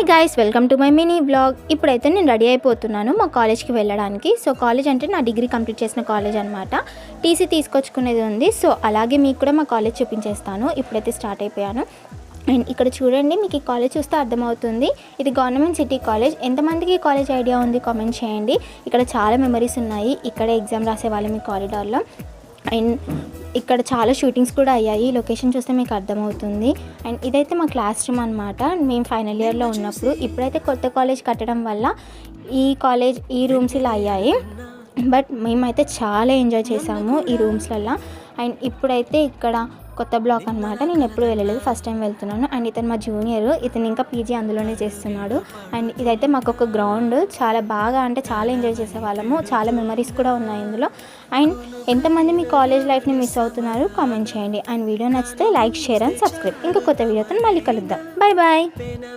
Hi guys, welcome to my mini blog. ఇప్పుడైతే నేను ready అయిపోతున్నాను మా కాలేజ్కి వెళ్ళడానికి. సో కాలేజ్ అంటే నా డిగ్రీ కంప్లీట్ చేసిన కాలేజ్ అనమాట. టీసీ తీసుకొచ్చుకునేది ఉంది. సో అలాగే మీకు కూడా మా కాలేజ్ చూపించేస్తాను. ఇప్పుడైతే స్టార్ట్ అయిపోయాను. అండ్ ఇక్కడ చూడండి, మీకు ఈ కాలేజ్ చూస్తే అర్థమవుతుంది. ఇది గవర్నమెంట్ సిటీ కాలేజ్. ఎంతమందికి ఈ కాలేజ్ ఐడియా ఉంది కామెంట్ చేయండి. ఇక్కడ చాలా మెమరీస్ ఉన్నాయి. ఇక్కడే ఎగ్జామ్ రాసేవాళ్ళం ఈ కారిడార్లో. అండ్ ఇక్కడ చాలా షూటింగ్స్ కూడా అయ్యాయి. లొకేషన్ చూస్తే మీకు అర్థమవుతుంది. అండ్ ఇదైతే మా క్లాస్ రూమ్ అనమాట. మేము ఫైనల్ ఇయర్లో ఉన్నప్పుడు. ఇప్పుడైతే కొత్త కాలేజ్ కట్టడం వల్ల ఈ రూమ్స్ ఇలా అయ్యాయి. బట్ మేమైతే చాలా ఎంజాయ్ చేసాము ఈ రూమ్స్లల్లో. అండ్ ఇప్పుడైతే ఇక్కడ కొత్త బ్లాక్ అనమాట. నేను ఎప్పుడు వెళ్ళలేదు, ఫస్ట్ టైం వెళ్తున్నాను. అండ్ ఇతను మా జూనియర్, ఇతను ఇంకా పీజీ అందులోనే చేస్తున్నాడు. అండ్ ఇదైతే మాకు ఒక గ్రౌండ్. చాలా బాగా అంటే చాలా ఎంజాయ్ చేసేవాళ్ళము. చాలా మెమరీస్ కూడా ఉన్నాయి ఇందులో. అండ్ ఎంతమంది మీ కాలేజ్ లైఫ్ని మిస్ అవుతున్నారు కామెంట్ చేయండి. అండ్ వీడియో నచ్చితే లైక్, షేర్ అండ్ సబ్స్క్రైబ్. ఇంకా కొత్త వీడియోతో మళ్ళీ కలుద్దాం. Bye bye.